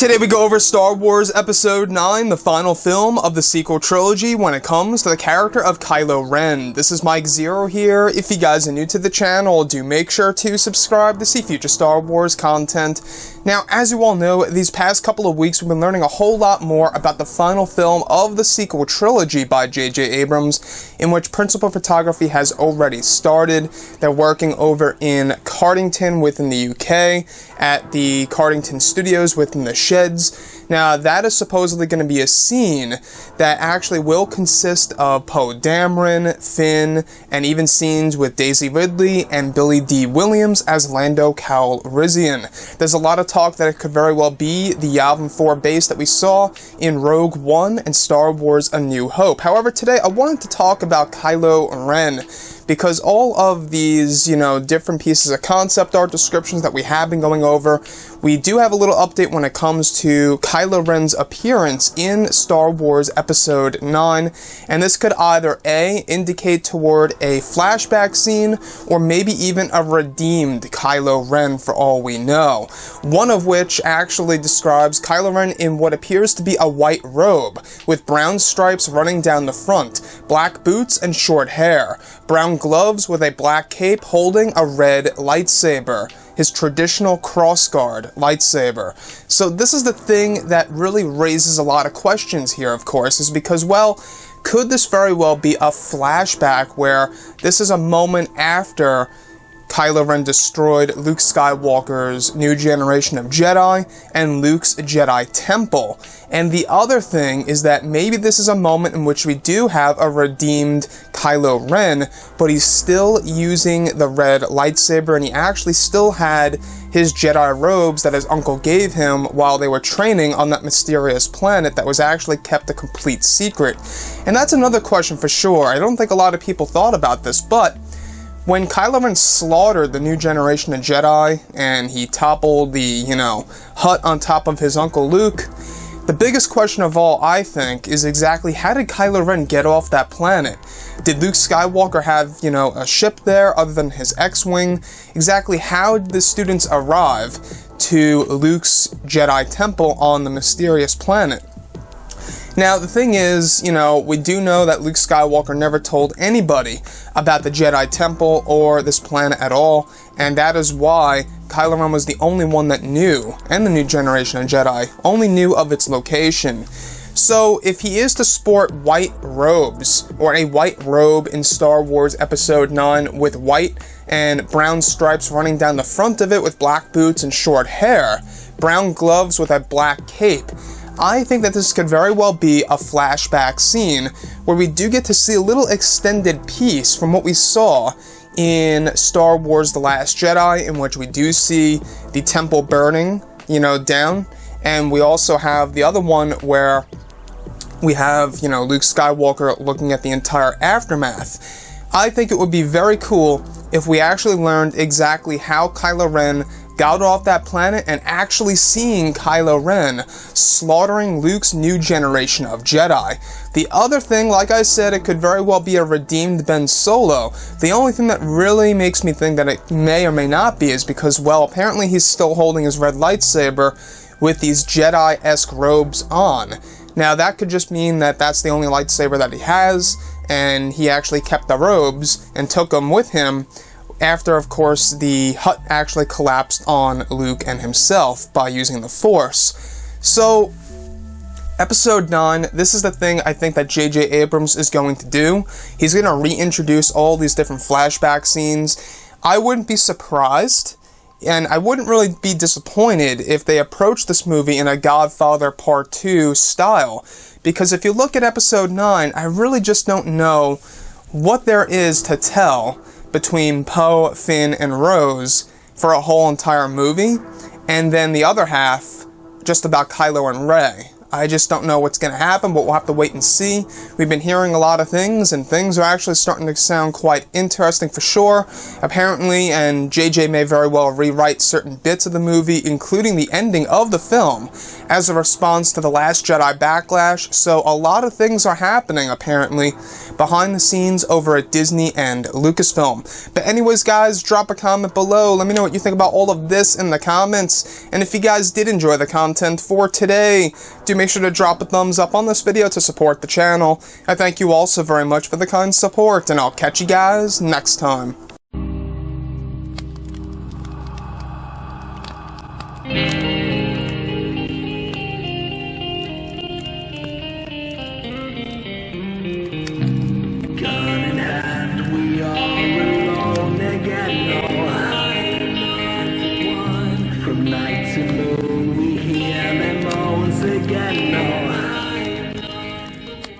Today we go over Star Wars Episode 9, the final film of the sequel trilogy when it comes to the character of Kylo Ren. This is Mike Zero here. If you guys are new to the channel, do make sure to subscribe to see future Star Wars content. Now, as you all know, these past couple of weeks we've been learning a whole lot more about the final film of the sequel trilogy by J.J. Abrams, in which principal photography has already started. They're working over in Cardington within the UK, at the Cardington Studios within the Sheds. Now, that is supposedly going to be a scene that actually will consist of Poe Dameron, Finn, and even scenes with Daisy Ridley and Billy Dee Williams as Lando Calrissian. There's a lot of talk that it could very well be the Yavin 4 base that we saw in Rogue One and Star Wars A New Hope. However, today I wanted to talk about Kylo Ren, because all of these, different pieces of concept art descriptions that we have been going over, we do have a little update when it comes to Kylo Ren's appearance in Star Wars Episode 9, and this could either A, indicate toward a flashback scene, or maybe even a redeemed Kylo Ren for all we know. One of which actually describes Kylo Ren in what appears to be a white robe, with brown stripes running down the front, black boots and short hair, brown gloves with a black cape holding a red lightsaber, his traditional crossguard lightsaber. So this is the thing that really raises a lot of questions here, of course, is because, well, could this very well be a flashback where this is a moment after Kylo Ren destroyed Luke Skywalker's new generation of Jedi and Luke's Jedi Temple? And the other thing is that maybe this is a moment in which we do have a redeemed Kylo Ren, but he's still using the red lightsaber, and he actually still had his Jedi robes that his uncle gave him while they were training on that mysterious planet that was actually kept a complete secret. And that's another question for sure. I don't think a lot of people thought about this, but when Kylo Ren slaughtered the new generation of Jedi, and he toppled the, hut on top of his Uncle Luke, the biggest question of all, I think, is exactly how did Kylo Ren get off that planet? Did Luke Skywalker have, a ship there other than his X-Wing? Exactly how did the students arrive to Luke's Jedi Temple on the mysterious planet? Now, the thing is, we do know that Luke Skywalker never told anybody about the Jedi Temple or this planet at all, and that is why Kylo Ren was the only one that knew, and the new generation of Jedi only knew of its location. So, if he is to sport white robes, or a white robe in Star Wars Episode 9 with white and brown stripes running down the front of it with black boots and short hair, brown gloves with a black cape, I think that this could very well be a flashback scene where we do get to see a little extended piece from what we saw in Star Wars The Last Jedi, in which we do see the temple burning, down, and we also have the other one where we have, Luke Skywalker looking at the entire aftermath. I think it would be very cool if we actually learned exactly how Kylo Ren got off that planet and actually seeing Kylo Ren slaughtering Luke's new generation of Jedi. The other thing, like I said, it could very well be a redeemed Ben Solo. The only thing that really makes me think that it may or may not be is because, well, apparently he's still holding his red lightsaber with these Jedi-esque robes on. Now, that could just mean that that's the only lightsaber that he has, and he actually kept the robes and took them with him after, of course, the hut actually collapsed on Luke and himself by using the Force. So, Episode 9, this is the thing I think that J.J. Abrams is going to do. He's going to reintroduce all these different flashback scenes. I wouldn't be surprised, and I wouldn't really be disappointed if they approach this movie in a Godfather Part 2 style. Because if you look at Episode 9, I really just don't know what there is to tell between Poe, Finn, and Rose for a whole entire movie, and then the other half just about Kylo and Rey. I just don't know what's going to happen, but we'll have to wait and see. We've been hearing a lot of things, and things are actually starting to sound quite interesting for sure. Apparently, and JJ may very well rewrite certain bits of the movie, including the ending of the film, as a response to The Last Jedi Backlash, so a lot of things are happening, apparently, behind the scenes over at Disney and Lucasfilm. But anyways, guys, drop a comment below. Let me know what you think about all of this in the comments. And if you guys did enjoy the content for today, do make sure to drop a thumbs up on this video to support the channel. I thank you all so very much for the kind support, and I'll catch you guys next time.